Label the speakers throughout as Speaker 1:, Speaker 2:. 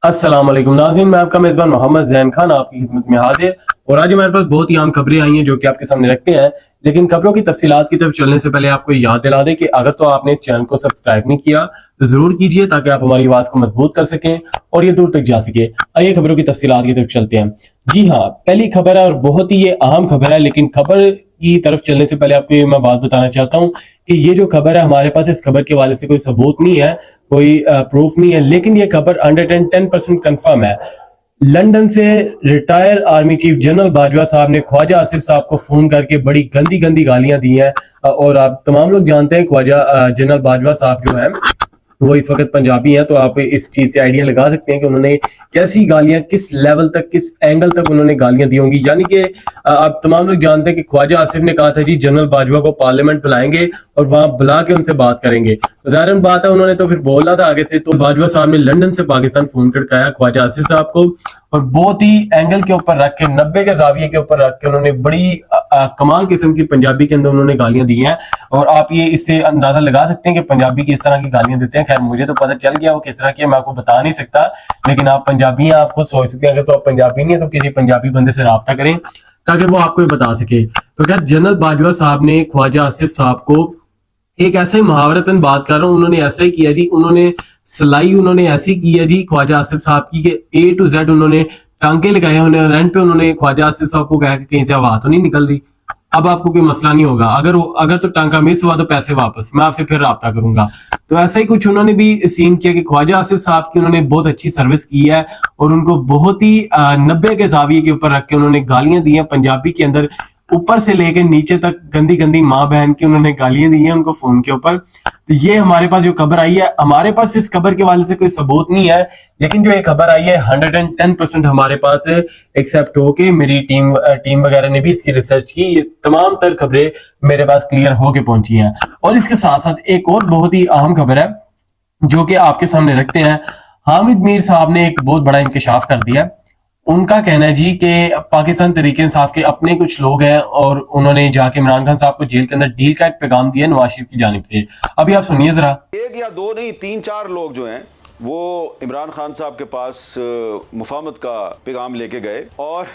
Speaker 1: अस्सलाम वालेकुम नाज़रीन, मैं आपका मेज़बान मोहम्मद ज़ैन खान आपकी खिदमत में हाजिर। और आज हमारे पास बहुत ही अहम खबरें आई हैं जो कि आपके सामने रखते हैं। लेकिन खबरों की तफसीलात की तरफ चलने से पहले आपको याद दिला दें कि अगर तो आपने इस चैनल को सब्सक्राइब नहीं किया तो जरूर कीजिए ताकि आप हमारी आवाज़ को मजबूत कर सकें और ये दूर तक जा सके। आइए खबरों की तफसीलात की तरफ चलते हैं। जी हाँ, पहली खबर है और बहुत ही ये अहम खबर है, लेकिन खबर की तरफ चलने से पहले आपको ये मैं बात बताना चाहता हूँ कि ये जो खबर है हमारे पास इस खबर के हवाले से कोई सबूत नहीं है, कोई प्रूफ नहीं है, लेकिन ये खबर 110% कंफर्म है। लंदन से retire army chief general Bajwa साहब ने ख्वाजा आसिफ साहब को फोन करके बड़ी गंदी गंदी गालियां दी हैं। और आप तमाम लोग जानते हैं ख्वाजा जनरल बाजवा साहब जो हैं वो इस वक्त पंजाबी हैं, तो आप इस चीज से आइडिया लगा सकते हैं कि उन्होंने कैसी गालियां, किस लेवल तक, किस एंगल तक उन्होंने गालियां दी होंगी। यानी कि आप तमाम लोग जानते हैं कि ख्वाजा आसिफ ने कहा था जी जनरल बाजवा को पार्लियामेंट बुलाएंगे और वहां बुला के उनसे बात करेंगे। तो जाहिर बात है उन्होंने तो फिर बोला था आगे से, तो बाजवा साहब ने लंदन से पाकिस्तान फोन खड़काया ख्वाजा आसिफ साहब को और बहुत ही एंगल के ऊपर रख के, 90 के जाविये के ऊपर रख के उन्होंने बड़ी कमाल किस्म की पंजाबी के अंदर उन्होंने गालियां दी हैं। और आप ये इससे अंदाजा लगा सकते हैं कि पंजाबी किस तरह की गालियां देते हैं। खैर मुझे तो पता चल गया वो किस तरह की है, मैं आपको बता नहीं सकता, लेकिन आप पंजाबी हैं, आप खुद सोच सकते हैं। अगर तो आप पंजाबी नहीं है तो किसी पंजाबी बंदे से रब्ता करें ताकि वो आपको ये बता सके। तो खैर जनरल बाजवा साहब ने ख्वाजा आसिफ साहब को एक ऐसे ही मुहावरतन बात कर रहा हूँ, उन्होंने ऐसा ही किया जी, उन्होंने सिलाई उन्होंने ऐसी की है जी ख्वाजा आसिफ साहब की कि A to Z उन्होंने टांके लगाए, उन्होंने रेंट पे उन्होंने ख्वाजा आसिफ साहब को कहा कि कहीं से हवा तो नहीं निकल रही, अब आपको कोई मसला नहीं होगा, अगर तो टांका मिस हुआ तो पैसे वापस, मैं आपसे फिर राब्ता करूंगा। तो ऐसा ही कुछ उन्होंने भी सीन किया कि ख्वाजा आसिफ साहब की उन्होंने बहुत अच्छी सर्विस की है और उनको बहुत ही 90 के जाविये के ऊपर रख के उन्होंने गालियां दी हैं पंजाबी के अंदर, ऊपर से लेकर नीचे तक गंदी गंदी माँ बहन की उन्होंने गालियां दी हैं उनको फोन के ऊपर। तो ये हमारे पास जो खबर आई है, हमारे पास इस खबर के वाले से कोई सबूत नहीं है, लेकिन जो ये खबर आई है 110% हमारे पास एक्सेप्ट हो के मेरी टीम वगैरह ने भी इसकी रिसर्च की, ये तमाम तर खबरें मेरे पास क्लियर होके पहुंची हैं। और इसके साथ साथ एक और बहुत ही अहम खबर है जो कि आपके सामने रखते हैं। हामिद मीर साहब ने एक बहुत बड़ा इंकशाफ कर दिया। उनका कहना है जी कि पाकिस्तान तहरीक इंसाफ के अपने कुछ लोग हैं और उन्होंने जाके इमरान खान साहब को जेल के अंदर डील का एक पैगाम दिया नवाज शरीफ की जानिब से। अभी आप सुनिए जरा।
Speaker 2: एक या दो नहीं, 3-4 लोग जो हैं वो इमरान खान साहब के पास मुफाहमत का पैगाम लेके गए और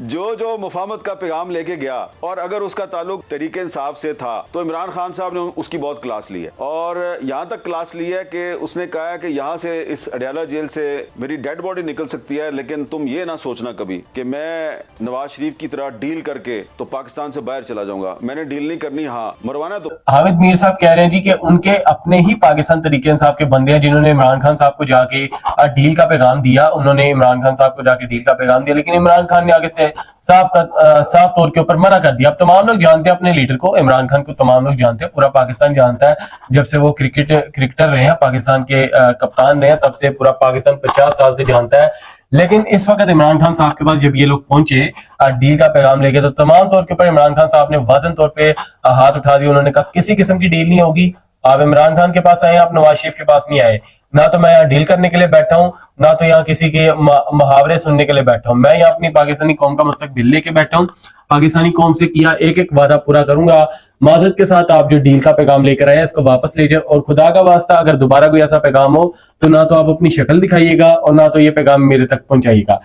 Speaker 2: जो मुफाहमत का पैगाम लेके गया और अगर उसका ताल्लुक तरीके इंसाफ से था तो इमरान खान साहब ने उसकी बहुत क्लास ली है। और यहां तक क्लास ली है कि उसने कहा है कि यहां से इस अडयाला जेल से मेरी डेड बॉडी निकल सकती है, लेकिन तुम ये ना सोचना कभी कि मैं नवाज शरीफ की तरह डील करके तो पाकिस्तान से बाहर चला जाऊंगा। मैंने डील नहीं करनी, हाँ मरवाना तो।
Speaker 1: हामिद मीर साहब कह रहे हैं जी कि उनके अपने ही पाकिस्तान तहरीक इंसाफ के बंदे हैं जिन्होंने इमरान खान साहब को जाके डील का पैगाम दिया, उन्होंने इमरान खान साहब को जाके डील का पैगाम दिया, लेकिन इमरान खान ने आगे से साफ तौर के ऊपर मना कर दिया। अब तमाम लोग जानते हैं अपने लीडर को, इमरान खान को तमाम लोग जानते हैं, पूरा पाकिस्तान जानता है। जब से वो क्रिकेटर रहे हैं, पाकिस्तान के कप्तान रहे हैं, तब से पूरा पाकिस्तान 50 साल से जानता है। लेकिन इस वक्त इमरान खान साहब के पास जब ये लोग पहुंचे डील का पैगाम लेके, तो तमाम तौर के ऊपर इमरान खान साहब ने वाजन तौर पे हाथ उठा दिया। उन्होंने कहा किसी किस्म की डील नहीं होगी, आप इमरान खान के पास आए, आप नवाज शरीफ के पास नहीं आए। ना तो मैं यहाँ डील करने के लिए बैठा हूँ, ना तो यहाँ किसी के मुहावरे सुनने के लिए बैठा हूँ। मैं यहाँ अपनी पाकिस्तानी कौम का मुस्तकबिल लेके बैठा हूँ, पाकिस्तानी कौम से किया एक एक वादा पूरा करूंगा। माजरत के साथ आप जो डील का पैगाम लेकर आए इसको वापस ले जाए, और खुदा का वास्ता अगर दोबारा कोई ऐसा पैगाम हो तो ना तो आप अपनी शक्ल दिखाइएगा और ना तो ये पैगाम मेरे तक पहुंचाइएगा।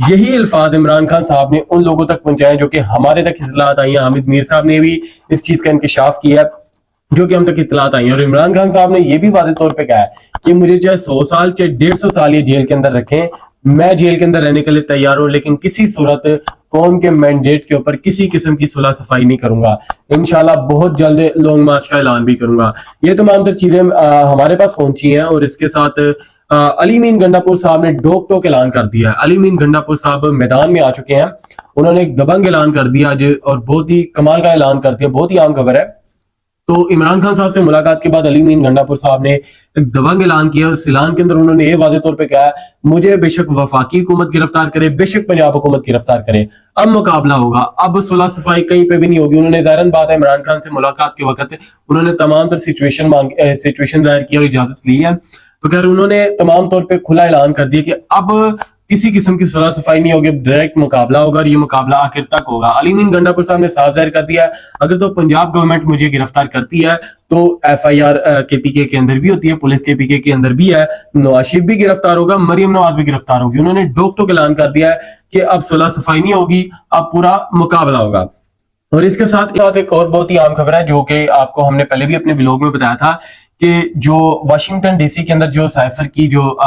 Speaker 1: यही अल्फाज इमरान खान साहब ने उन लोगों तक पहुंचाए जो कि हमारे तक इतलात आई है। हामिद मीर साहब ने भी इस चीज का इंकशाफ किया जो कि हम तक इतलात आई है। और इमरान खान साहब ने यह भी वादे तौर पे कहा है कि मुझे चाहे 100 साल चाहे 150 साल ये जेल के अंदर रखें, मैं जेल के अंदर रहने के लिए तैयार हूं, लेकिन किसी सूरत कौम के मैंडेट के ऊपर किसी किस्म की सुलह सफाई नहीं करूंगा। इंशाल्लाह बहुत जल्द लॉन्ग मार्च का ऐलान भी करूंगा। ये तमाम तर चीजें हमारे पास पहुंची हैं। और इसके साथ अली मीन गंडापुर साहब ने डोक टोक ऐलान कर दिया है। अली मीन गंडापुर साहब मैदान में आ चुके हैं, उन्होंने एक दबंग ऐलान कर दिया आज, और बहुत ही कमाल का ऐलान कर दिया, बहुत ही आम खबर है। तो इमरान खान साहब से मुलाकात के बाद अली मीन गंडापुर साहब ने एक दबंग ऐलान किया। उस ऐलान के अंदर उन्होंने ये वादे तौर पे कहा, मुझे बेशक वफाकी हुकूमत गिरफ्तार करे, बेशक पंजाब हुकूमत गिरफ्तार करे, अब मुकाबला होगा, अब सुलह सफाई कहीं पे भी नहीं होगी। उन्होंने जाहिर बात है इमरान खान से मुलाकात के वक्त उन्होंने तमाम तर सिचुएशन जाहिर की और इजाजत ली है। तो खैर उन्होंने तमाम तौर पे खुला ऐलान कर दिया कि अब किसी किस्म की सुलह सफाई नहीं होगी, डायरेक्ट मुकाबला होगा और ये मुकाबला आखिर तक होगा। अलीमीन गंडापुर साहब ने साफ जाहिर कर दिया है, अगर तो पंजाब गवर्नमेंट मुझे गिरफ्तार करती है तो FIR KPK के अंदर भी होती है, पुलिस KPK के अंदर भी है, नवाज शरीफ भी गिरफ्तार होगा, मरियम नवाज भी गिरफ्तार होगी। उन्होंने डोक टोक ऐलान कर दिया है कि अब सुलह सफाई नहीं होगी, अब पूरा मुकाबला होगा। और इसके साथ एक और बहुत ही आम खबर है जो कि आपको हमने पहले भी अपने ब्लॉग में बताया था कि जो वाशिंगटन DC के अंदर जो साइफर की जो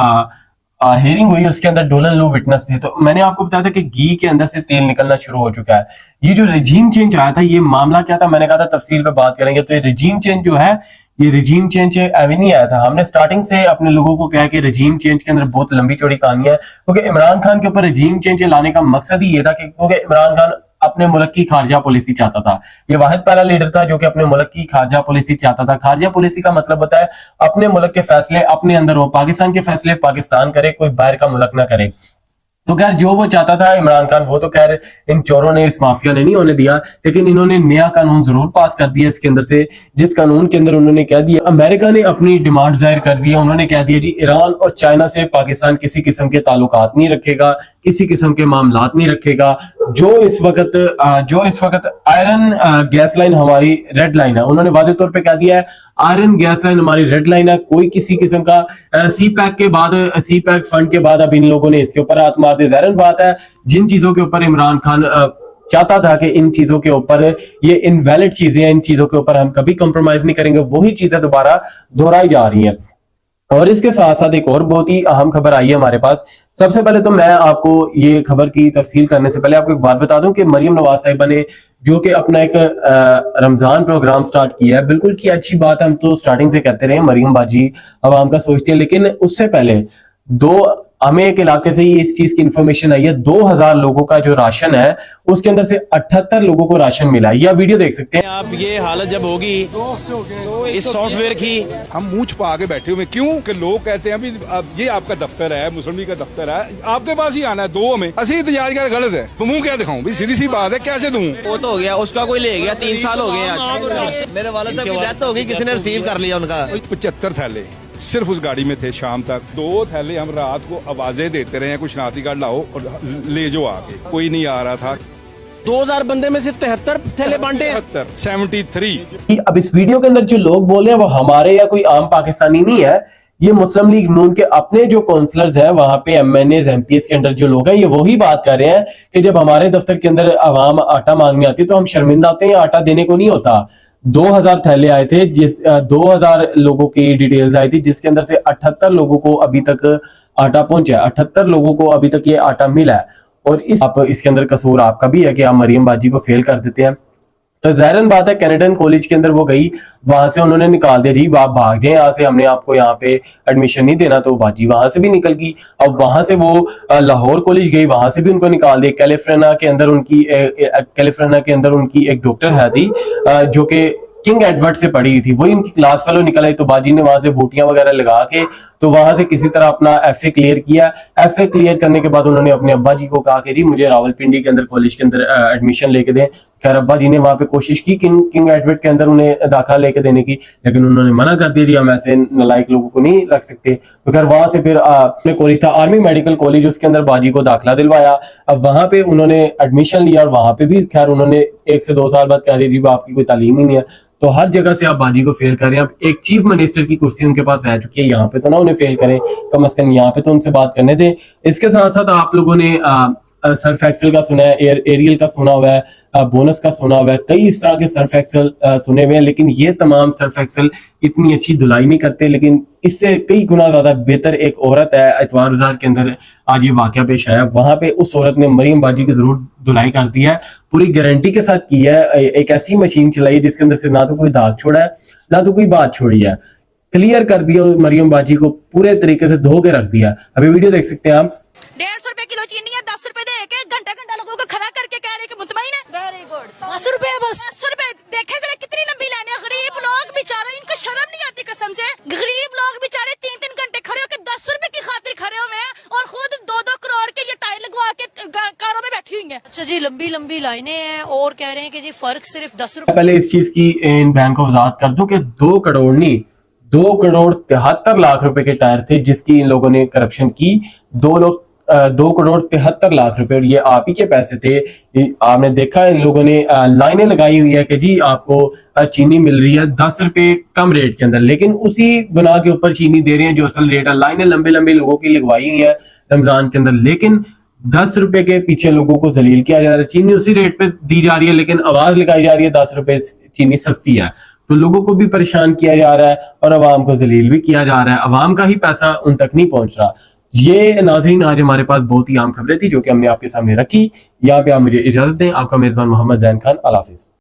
Speaker 1: हेयरिंग हुई उसके अंदर डोलन लो विटनेस थे। तो मैंने आपको बताया था कि घी के अंदर से तेल निकलना शुरू हो चुका है। ये जो रिजीम चेंज आया था, ये मामला क्या था, मैंने कहा था तफसील पे बात करेंगे। तो ये रिजीम चेंज जो है, ये रिजीम चेंज अभी नहीं आया था। हमने स्टार्टिंग से अपने लोगों को कहा कि रिजीम चेंज के अंदर बहुत लंबी चौड़ी कहानी है, क्योंकि इमरान खान के ऊपर रिजीम चेंज लाने का मकसद ही ये था कि क्योंकि इमरान खान अपने मुल्क की खारजा पॉलिसी चाहता था। ये वाहिद पहला लीडर था जो कि अपने मुल्क की खारजा पॉलिसी चाहता था। खारजा पॉलिसी का मतलब होता है अपने मुल्क के फैसले अपने अंदर हो, पाकिस्तान के फैसले पाकिस्तान करे, कोई बाहर का मुल्क ना करे। तो खैर जो वो चाहता था इमरान खान, वो तो खैर इन चोरों ने, इस माफिया ने नहीं होने दिया, लेकिन इन्होंने नया कानून जरूर पास कर दिया इसके अंदर से, जिस कानून के अंदर उन्होंने कह दिया, अमेरिका ने अपनी डिमांड जाहिर कर दी है। उन्होंने कह दिया जी ईरान और चाइना से पाकिस्तान किसी किस्म के ताल्लुकात नहीं रखेगा, किसी किस्म के मामलात नहीं रखेगा। जो इस वक्त आयरन गैस लाइन हमारी रेड लाइन है, उन्होंने वाज़ेह तौर पे कह दिया है आयरन गैस लाइन हमारी रेड लाइन है। कोई किसी किस्म का सी पैक फंड के बाद अब इन लोगों ने इसके ऊपर हाथ मार दिया। ज़ाहिर बात है जिन चीजों के ऊपर इमरान खान चाहता था कि इन चीजों के ऊपर, ये इनवैलिड चीजें हैं, इन चीजों के ऊपर हम कभी कंप्रोमाइज नहीं करेंगे, वही चीजें दोबारा दोहराई जा रही हैं। और इसके साथ साथ एक और बहुत ही अहम खबर आई है हमारे पास। सबसे पहले तो मैं आपको ये खबर की तफसील करने से पहले आपको एक बात बता दूं कि मरियम नवाज साहिबा ने जो कि अपना एक रमजान प्रोग्राम स्टार्ट किया है, बिल्कुल की अच्छी बात है, हम तो स्टार्टिंग से कहते रहे मरियम बाजी आवाम का सोचती है, लेकिन उससे पहले हमें एक इलाके से ही इस चीज की इंफॉर्मेशन आई है, 2000 लोगों का जो राशन है उसके अंदर से 78 लोगों को राशन मिला है। यह वीडियो देख सकते हैं
Speaker 3: आप। ये हालत जब होगी इस सॉफ्टवेयर की,
Speaker 4: हम मुंह छुपा के बैठे हुए, क्यों कि लोग कहते हैं अब ये आपका दफ्तर है, मुस्लिम लीग का दफ्तर है, आपके पास ही आना है, दो हमें असली इंतजार कर गलत है, तो मुंह क्या दिखाऊं भाई, सीधी सी बात है, कैसे दूं?
Speaker 3: वो तो हो गया, उसका कोई ले गया, 3 साल हो गए आज। मेरे वाले साहब की डेथ हो गई, किसी ने रिसीव कर लिया उनका।
Speaker 4: 75 थैले सिर्फ उस गाड़ी में थे शाम तक। 2 थैले हम रात को आवाजें देते रहे हैं, कुछ शनाख्ती कार्ड लाओ और ले जो आके, कोई नहीं आ रहा था।
Speaker 3: 2000 बंदे में से 73 थैले बांटे,
Speaker 4: 73।
Speaker 1: अब इस वीडियो के अंदर जो लोग बोल रहे हैं वो हमारे या कोई आम पाकिस्तानी नहीं है, ये मुस्लिम लीग नून के अपने जो काउंसलर्स हैं, वहां पे MNAs MPs के अंदर जो लोग हैं, ये वही बात कर रहे हैं कि जब हमारे दफ्तर के अंदर आवाम आटा मांगने आती है तो हम शर्मिंदा होते हैं, आटा देने को नहीं होता। 2000 थैले आए थे, 2000 लोगों की डिटेल्स आई थी, जिसके अंदर से 78 लोगों को अभी तक आटा पहुंचा है, 78 लोगों को अभी तक ये आटा मिला है। और इसके अंदर कसूर आपका भी है कि आप मरियम बाजी को फेल कर देते हैं। तो ज़ाहिर बात है कैनेडियन कॉलेज के अंदर वो गई, वहां से उन्होंने निकाल दिया जी आप भाग जाए यहाँ से, हमने आपको यहाँ पे एडमिशन नहीं देना, तो बाजी वहां से भी निकल गई। अब वहां से वो लाहौर कॉलेज गई, वहां से भी उनको निकाल दिया। कैलिफोर्निया के अंदर उनकी एक डॉक्टर है थी जो कि किंग एडवर्ड से पढ़ी थी, वही उनकी क्लास फेलो निकल आई। तो बाजी ने वहां से बूटियां वगैरह लगा के तो वहां से किसी तरह अपना FA क्लियर किया। FA क्लियर करने के बाद उन्होंने अपने अब्बा जी को कहा कि जी मुझे रावलपिंडी के अंदर कॉलेज के अंदर एडमिशन लेके दें। खैर अब्बा जी ने वहां पे कोशिश की किंग एडवर्ड के अंदर उन्हें दाखिला लेके देने की, लेकिन उन्होंने मना कर दिया, जी हम ऐसे नालायक लोगों को नहीं रख सकते। तो खैर वहां से फिर कॉलेज था आर्मी मेडिकल कॉलेज, उसके अंदर बाजी को दाखिला दिलवाया। अब वहां पे उन्होंने एडमिशन लिया और वहां पे भी खैर उन्होंने 1 से 2 साल बाद कह दिया जी आपकी कोई तालीम ही नहीं है। तो हर जगह से आप बाजी को फेल कर रहे हैं। अब एक चीफ मिनिस्टर की कुर्सी उनके पास रह चुकी है, यहाँ पे तो ना उन्हें फेल करें, कम से कम यहाँ पे तो उनसे बात करने दें। इसके साथ साथ आप लोगों ने सर्फ एक्सेल का सुना है, एरियल का सुना हुआ है, बोनस का सुना हुआ है, कई इस तरह के सर्फ एक्सेल सुने हुए हैं, लेकिन ये तमाम सर्फ एक्सेल इतनी अच्छी धुलाई नहीं करते। लेकिन इससे कई गुना ज्यादा बेहतर एक औरत है, एतवार बाजार के अंदर आज ये वाकया पेश आया, वहां पे उस औरत ने मरियम बाजी की जरूर धुलाई कर दी है, पूरी गारंटी के साथ की है। एक ऐसी मशीन चलाई जिसके अंदर से ना तो कोई दाग छोड़ा है ना तो कोई बात छोड़ी है, क्लियर कर दिया मरियम बाजी को, पूरे तरीके से धो के रख दिया। अभी वीडियो देख सकते हैं आप।
Speaker 5: 150 रुपए किलो चीनी है, 10 रुपए दे के घंटा घंटा लोगों को खड़ा करके कह रहे कि मुतमईन है। वेरी गुड, 10 रुपए बस, 10 रुपए। देखे जरा कितनी लंबी लाइन है, गरीब लोग बेचारे, इनको शर्म नहीं आती कसम से। गरीब लोग बेचारे 3-3 घंटे खड़े होकर 10 रुपए की खातिर खड़े हुए हैं और खुद 2-2 करोड़ के ये टाइल लगवा के कारों में बैठी हुई है।
Speaker 6: अच्छा जी, लंबी लंबी लाइनें हैं और कह रहे हैं कि जी फर्क सिर्फ 10 रुपए।
Speaker 1: पहले इस चीज की इन बैंक को वजाहत कर दूं कि 2 करोड़ नहीं, 2 करोड़ 73 लाख रुपए के टायर थे जिसकी इन लोगों ने करप्शन की। 2 लोग 2,73,00,000 रुपए, और ये आप ही के पैसे थे। आपने देखा इन लोगों ने लाइनें लगाई हुई है कि जी आपको चीनी मिल रही है 10 रुपए कम रेट के अंदर, लेकिन उसी गुनाह के ऊपर चीनी दे रहे हैं जो असल रेट है। लाइनें लंबे लंबे लोगों की लगवाई हुई है रमजान के अंदर, लेकिन 10 रुपए के पीछे लोगों को जलील किया जा रहा है। चीनी उसी रेट पे दी जा रही है, लेकिन आवाज लगाई जा रही है 10 रुपए चीनी सस्ती है। तो लोगों को भी परेशान किया जा रहा है और अवाम को जलील भी किया जा रहा है। अवाम का ही पैसा उन तक नहीं पहुंच रहा। ये नाज़रीन आज हमारे पास बहुत ही आम खबरें थी जो कि हमने आपके सामने रखी। यहाँ पे आप मुझे इजाजत दें। आपका मेजबान मोहम्मद जैन खान। अल्लाह हाफिज।